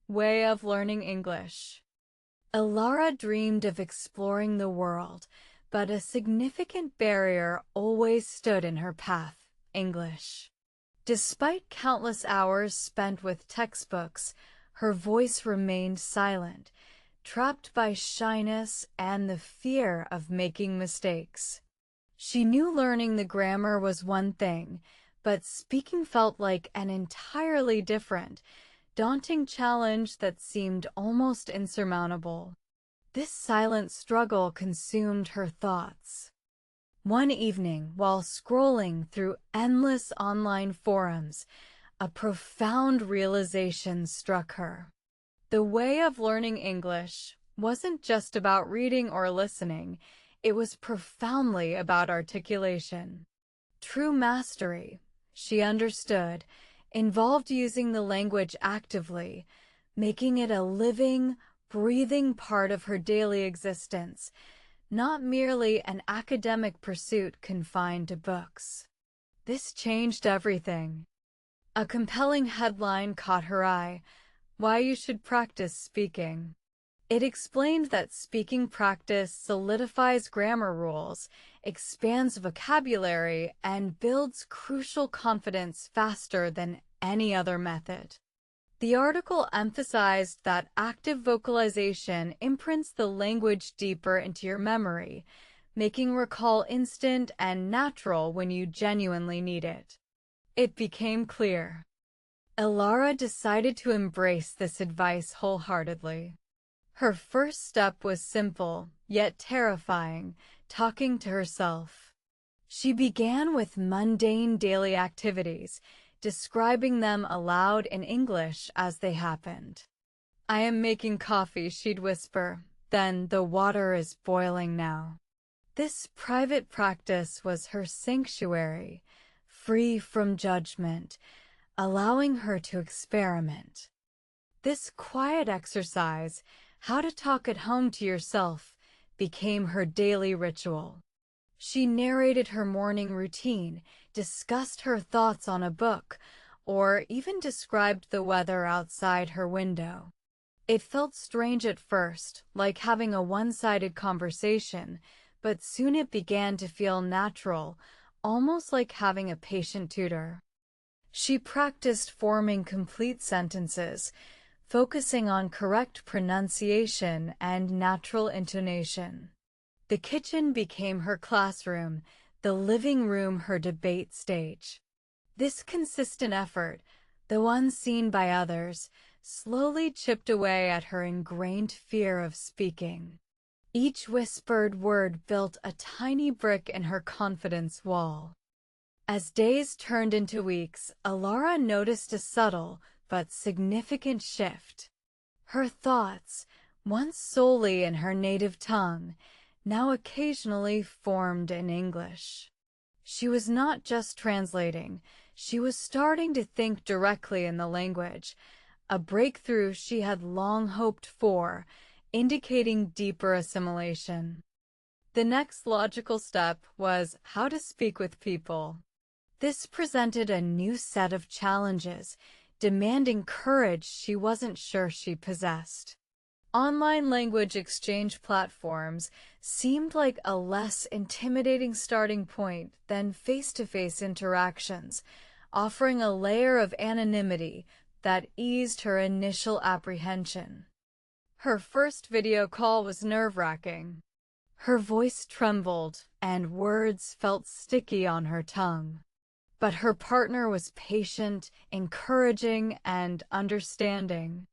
Way of learning English. Elara dreamed of exploring the world, but a significant barrier always stood in her path: English. Despite countless hours spent with textbooks, her voice remained silent, trapped by shyness and the fear of making mistakes. She knew learning the grammar was one thing, but speaking felt like an entirely different, daunting challenge that seemed almost insurmountable. This silent struggle consumed her thoughts. One evening, while scrolling through endless online forums, a profound realization struck her. The way of learning English wasn't just about reading or listening, it was profoundly about articulation. True mastery, she understood, involved using the language actively, making it a living, breathing part of her daily existence, not merely an academic pursuit confined to books. This changed everything. A compelling headline caught her eye: "Why You Should Practice Speaking." It explained that speaking practice solidifies grammar rules, expands vocabulary, and builds crucial confidence faster than any other method. The article emphasized that active vocalization imprints the language deeper into your memory, making recall instant and natural when you genuinely need it. It became clear. Elara decided to embrace this advice wholeheartedly. Her first step was simple, yet terrifying: talking to herself. She began with mundane daily activities, describing them aloud in English as they happened. "I am making coffee," she'd whisper, then, "the water is boiling now." This private practice was her sanctuary, free from judgment, allowing her to experiment. This quiet exercise, how to talk at home to yourself, became her daily ritual. She narrated her morning routine, discussed her thoughts on a book, or even described the weather outside her window. It felt strange at first, like having a one-sided conversation, but soon it began to feel natural, almost like having a patient tutor. She practiced forming complete sentences, focusing on correct pronunciation and natural intonation. The kitchen became her classroom, the living room her debate stage. This consistent effort, though unseen by others, slowly chipped away at her ingrained fear of speaking. Each whispered word built a tiny brick in her confidence wall. As days turned into weeks, Elara noticed a subtle but significant shift. Her thoughts, once solely in her native tongue, now occasionally formed in English. She was not just translating, she was starting to think directly in the language, a breakthrough she had long hoped for, indicating deeper assimilation. The next logical step was how to speak with people. This presented a new set of challenges, demanding courage she wasn't sure she possessed. Online language exchange platforms seemed like a less intimidating starting point than face-to-face interactions, offering a layer of anonymity that eased her initial apprehension. Her first video call was nerve-wracking. Her voice trembled, and words felt sticky on her tongue. But her partner was patient, encouraging, and understanding.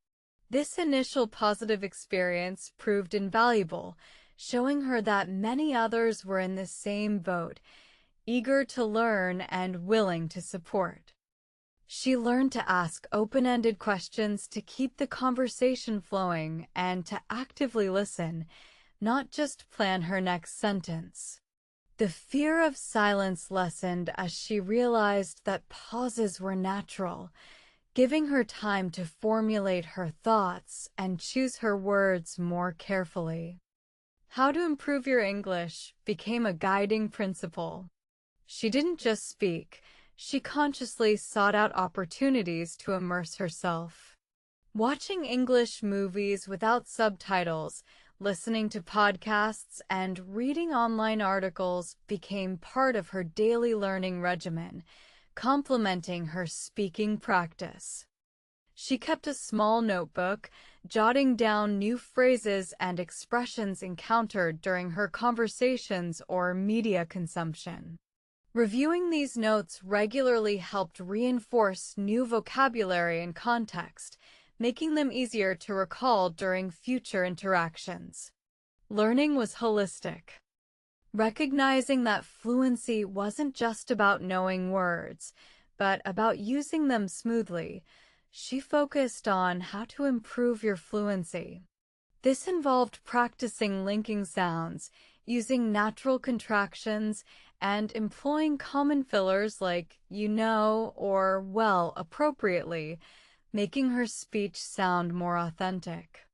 This initial positive experience proved invaluable, showing her that many others were in the same boat, eager to learn and willing to support. She learned to ask open-ended questions to keep the conversation flowing and to actively listen, not just plan her next sentence. The fear of silence lessened as she realized that pauses were natural, giving her time to formulate her thoughts and choose her words more carefully. How to improve your English became a guiding principle. She didn't just speak, she consciously sought out opportunities to immerse herself. Watching English movies without subtitles, listening to podcasts, and reading online articles became part of her daily learning regimen, complementing her speaking practice. She kept a small notebook, jotting down new phrases and expressions encountered during her conversations or media consumption. Reviewing these notes regularly helped reinforce new vocabulary and context, making them easier to recall during future interactions. Learning was holistic. Recognizing that fluency wasn't just about knowing words, but about using them smoothly, she focused on how to improve your fluency. This involved practicing linking sounds, using natural contractions, and employing common fillers like you know or well appropriately, making her speech sound more authentic.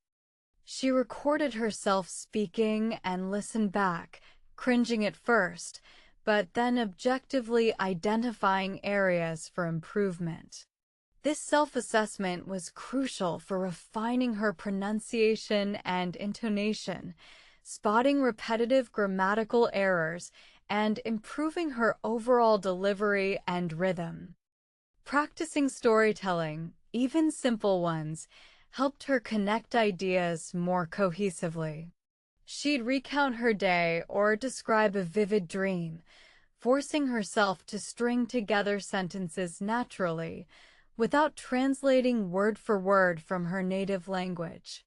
She recorded herself speaking and listened back, cringing at first, but then objectively identifying areas for improvement. This self-assessment was crucial for refining her pronunciation and intonation, spotting repetitive grammatical errors, and improving her overall delivery and rhythm. Practicing storytelling, even simple ones, helped her connect ideas more cohesively. She'd recount her day or describe a vivid dream, forcing herself to string together sentences naturally, without translating word for word from her native language.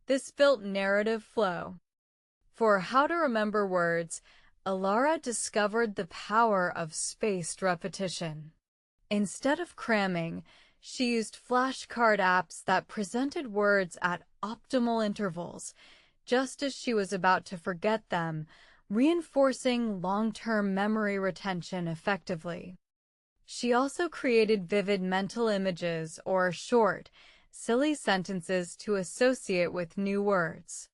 This built narrative flow. For how to remember words, Elara discovered the power of spaced repetition. Instead of cramming, she used flashcard apps that presented words at optimal intervals, just as she was about to forget them, reinforcing long-term memory retention effectively. She also created vivid mental images or short, silly sentences to associate with new words.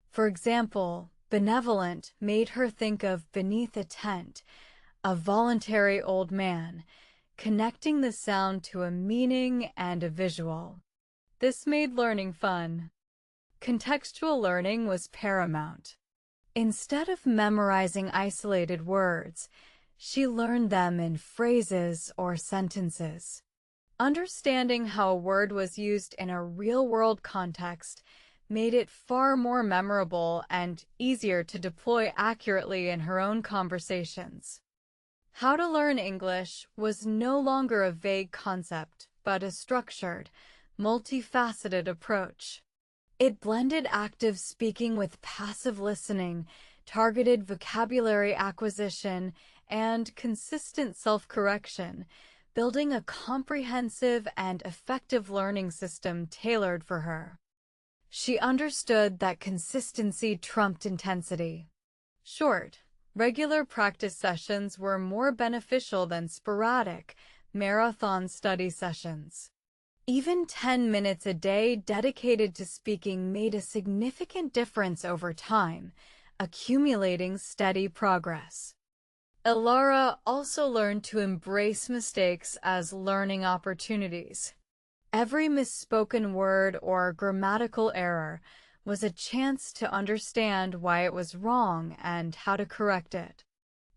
For example, benevolent made her think of beneath a tent, a voluntary old man, connecting the sound to a meaning and a visual. This made learning fun. Contextual learning was paramount. Instead of memorizing isolated words, she learned them in phrases or sentences. Understanding how a word was used in a real-world context made it far more memorable and easier to deploy accurately in her own conversations. How to learn English was no longer a vague concept, but a structured, multifaceted approach. It blended active speaking with passive listening, targeted vocabulary acquisition, and consistent self-correction, building a comprehensive and effective learning system tailored for her. She understood that consistency trumped intensity. Short, regular practice sessions were more beneficial than sporadic, marathon study sessions. Even 10 minutes a day dedicated to speaking made a significant difference over time, accumulating steady progress. Elara also learned to embrace mistakes as learning opportunities. Every misspoken word or grammatical error was a chance to understand why it was wrong and how to correct it.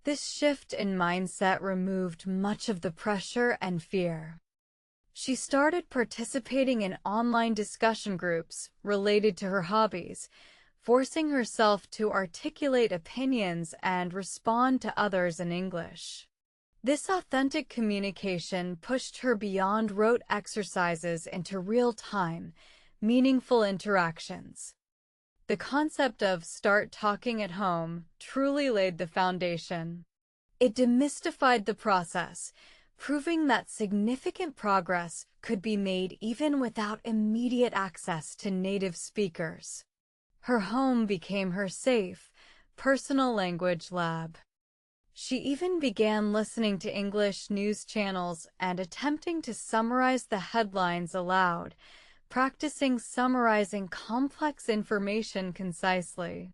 This shift in mindset removed much of the pressure and fear. She started participating in online discussion groups related to her hobbies, forcing herself to articulate opinions and respond to others in English. This authentic communication pushed her beyond rote exercises into real-time, meaningful interactions. The concept of "start talking at home" truly laid the foundation. It demystified the process, proving that significant progress could be made even without immediate access to native speakers. Her home became her safe, personal language lab. She even began listening to English news channels and attempting to summarize the headlines aloud, practicing summarizing complex information concisely.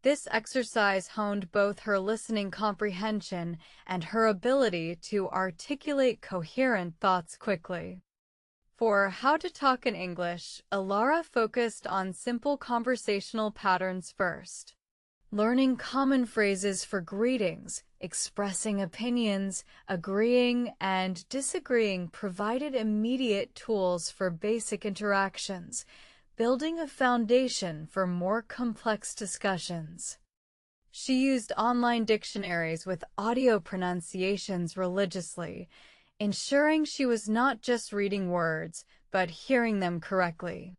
This exercise honed both her listening comprehension and her ability to articulate coherent thoughts quickly. For How to Talk in English, Elara focused on simple conversational patterns first. Learning common phrases for greetings, expressing opinions, agreeing, and disagreeing provided immediate tools for basic interactions, building a foundation for more complex discussions. She used online dictionaries with audio pronunciations religiously, ensuring she was not just reading words, but hearing them correctly.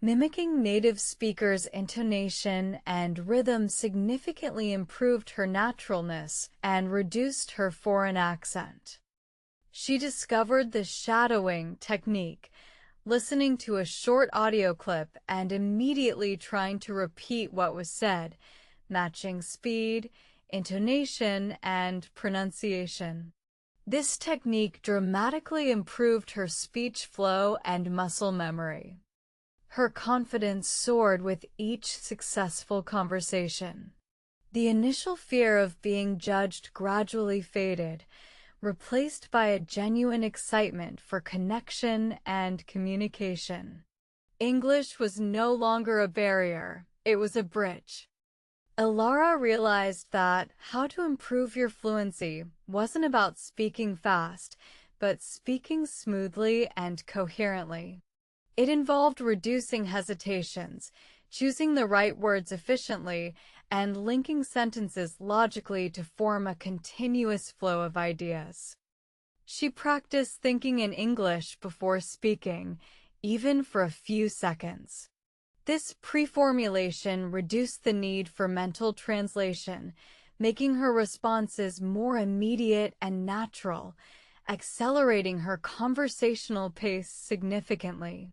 Mimicking native speakers' intonation and rhythm significantly improved her naturalness and reduced her foreign accent. She discovered the shadowing technique, listening to a short audio clip and immediately trying to repeat what was said, matching speed, intonation, and pronunciation. This technique dramatically improved her speech flow and muscle memory. Her confidence soared with each successful conversation. The initial fear of being judged gradually faded, replaced by a genuine excitement for connection and communication. English was no longer a barrier, it was a bridge. Elara realized that how to improve your fluency wasn't about speaking fast, but speaking smoothly and coherently. It involved reducing hesitations, choosing the right words efficiently, and linking sentences logically to form a continuous flow of ideas. She practiced thinking in English before speaking, even for a few seconds. This pre-formulation reduced the need for mental translation, making her responses more immediate and natural, accelerating her conversational pace significantly.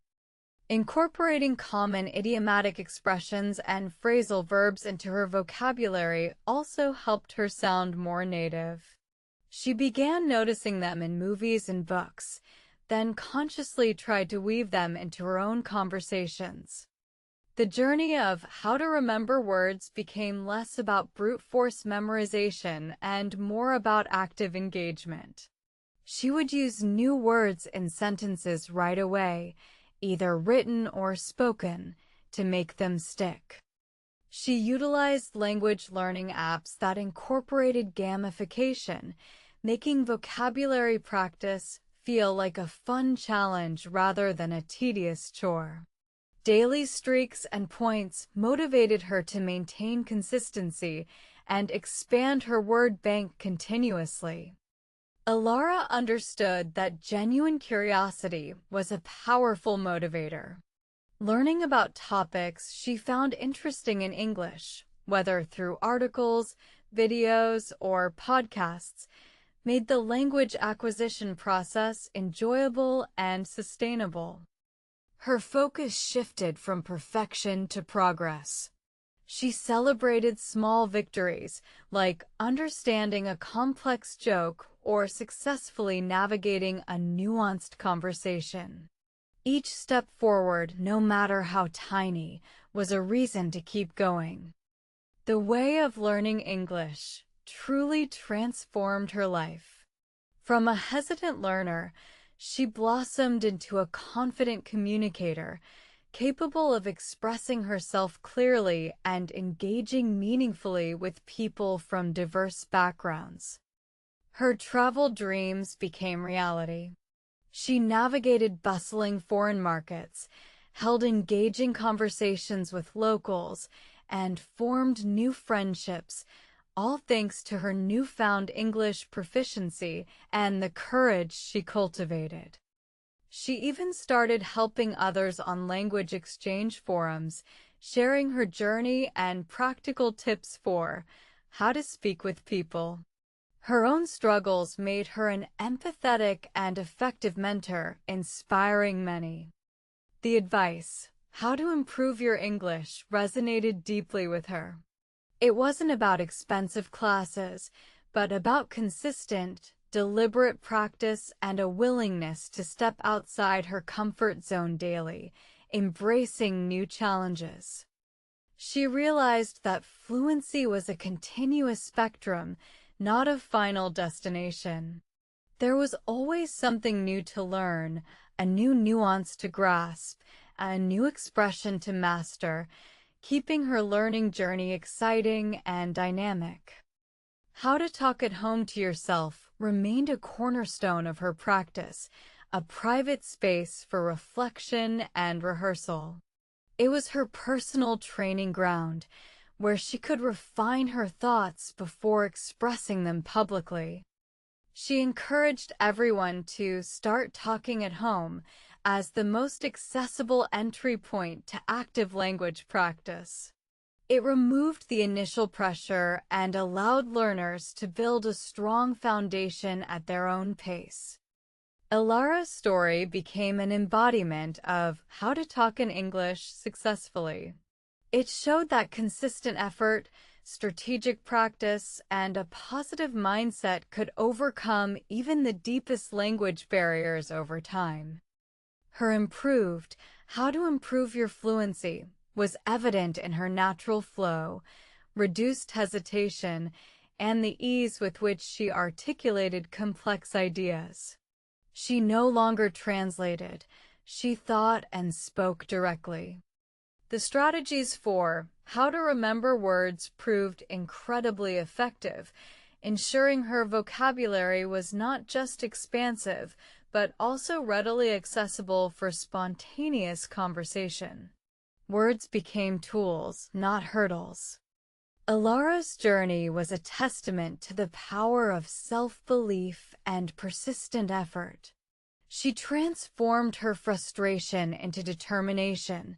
Incorporating common idiomatic expressions and phrasal verbs into her vocabulary also helped her sound more native. She began noticing them in movies and books, then consciously tried to weave them into her own conversations. The journey of how to remember words became less about brute force memorization and more about active engagement. She would use new words in sentences right away, either written or spoken, to make them stick. She utilized language learning apps that incorporated gamification, making vocabulary practice feel like a fun challenge rather than a tedious chore. Daily streaks and points motivated her to maintain consistency and expand her word bank continuously. Elara understood that genuine curiosity was a powerful motivator. Learning about topics she found interesting in English, whether through articles, videos, or podcasts, made the language acquisition process enjoyable and sustainable. Her focus shifted from perfection to progress. She celebrated small victories, like understanding a complex joke or successfully navigating a nuanced conversation. Each step forward, no matter how tiny, was a reason to keep going. The way of learning English truly transformed her life. From a hesitant learner, she blossomed into a confident communicator, capable of expressing herself clearly and engaging meaningfully with people from diverse backgrounds. Her travel dreams became reality. She navigated bustling foreign markets, held engaging conversations with locals, and formed new friendships, all thanks to her newfound English proficiency and the courage she cultivated. She even started helping others on language exchange forums, sharing her journey and practical tips for how to speak with people. Her own struggles made her an empathetic and effective mentor, inspiring many. The advice, how to improve your English, resonated deeply with her. It wasn't about expensive classes, but about consistent, deliberate practice and a willingness to step outside her comfort zone daily, embracing new challenges. She realized that fluency was a continuous spectrum, not a final destination. There was always something new to learn, a new nuance to grasp, a new expression to master, keeping her learning journey exciting and dynamic. How to talk at home to yourself remained a cornerstone of her practice, a private space for reflection and rehearsal. It was her personal training ground, where she could refine her thoughts before expressing them publicly. She encouraged everyone to start talking at home as the most accessible entry point to active language practice. It removed the initial pressure and allowed learners to build a strong foundation at their own pace. Elara's story became an embodiment of how to talk in English successfully. It showed that consistent effort, strategic practice, and a positive mindset could overcome even the deepest language barriers over time. Her improved "How to Improve Your Fluency" was evident in her natural flow, reduced hesitation, and the ease with which she articulated complex ideas. She no longer translated, she thought and spoke directly. The strategies for how to remember words proved incredibly effective, ensuring her vocabulary was not just expansive, but also readily accessible for spontaneous conversation. Words became tools, not hurdles. Elara's journey was a testament to the power of self-belief and persistent effort. She transformed her frustration into determination,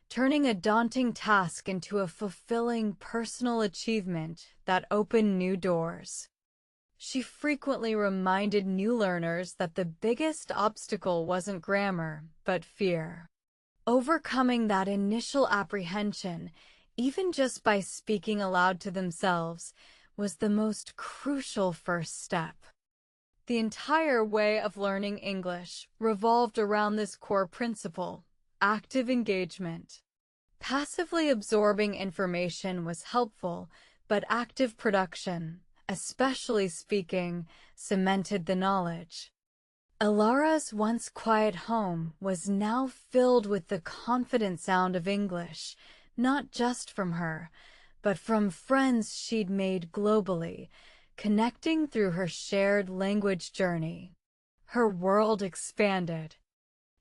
turning a daunting task into a fulfilling personal achievement that opened new doors. She frequently reminded new learners that the biggest obstacle wasn't grammar, but fear. Overcoming that initial apprehension, even just by speaking aloud to themselves, was the most crucial first step. The entire way of learning English revolved around this core principle: active engagement. Passively absorbing information was helpful, but active production, especially speaking, cemented the knowledge. Elara's once quiet home was now filled with the confident sound of English, not just from her, but from friends she'd made globally, connecting through her shared language journey. Her world expanded.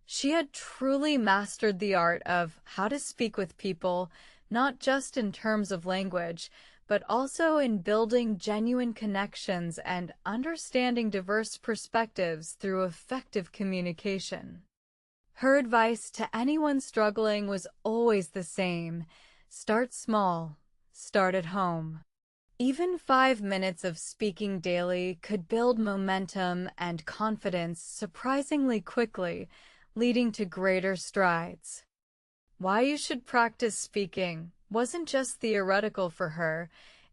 She had truly mastered the art of how to speak with people, not just in terms of language, but also in building genuine connections and understanding diverse perspectives through effective communication. Her advice to anyone struggling was always the same: start small, start at home. Even 5 minutes of speaking daily could build momentum and confidence surprisingly quickly, leading to greater strides. Why you should practice speaking wasn't just theoretical for her,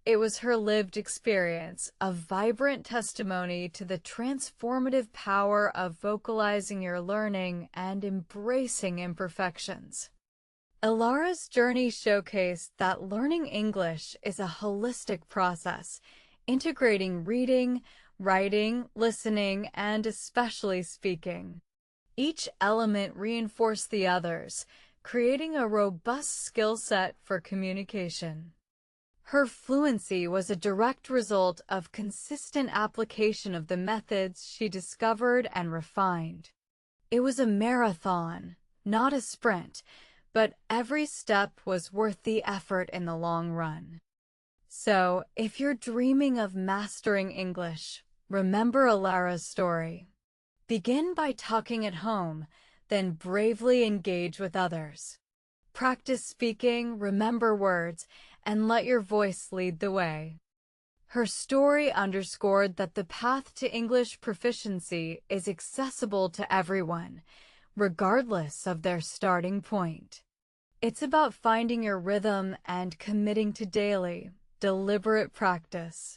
it was her lived experience, a vibrant testimony to the transformative power of vocalizing your learning and embracing imperfections. Elara's journey showcased that learning English is a holistic process, integrating reading, writing, listening, and especially speaking. Each element reinforced the others, creating a robust skill set for communication. Her fluency was a direct result of consistent application of the methods she discovered and refined. It was a marathon, not a sprint, but every step was worth the effort in the long run. So, if you're dreaming of mastering English, remember Elara's story. Begin by talking at home, then bravely engage with others. Practice speaking, remember words, and let your voice lead the way. Her story underscored that the path to English proficiency is accessible to everyone, regardless of their starting point. It's about finding your rhythm and committing to daily, deliberate practice.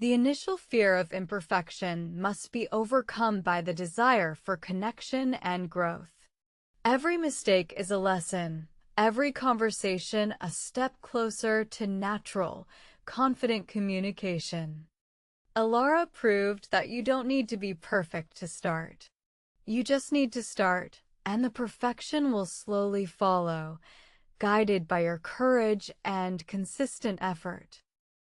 The initial fear of imperfection must be overcome by the desire for connection and growth. Every mistake is a lesson, every conversation a step closer to natural, confident communication. Elara proved that you don't need to be perfect to start. You just need to start, and the perfection will slowly follow, guided by your courage and consistent effort.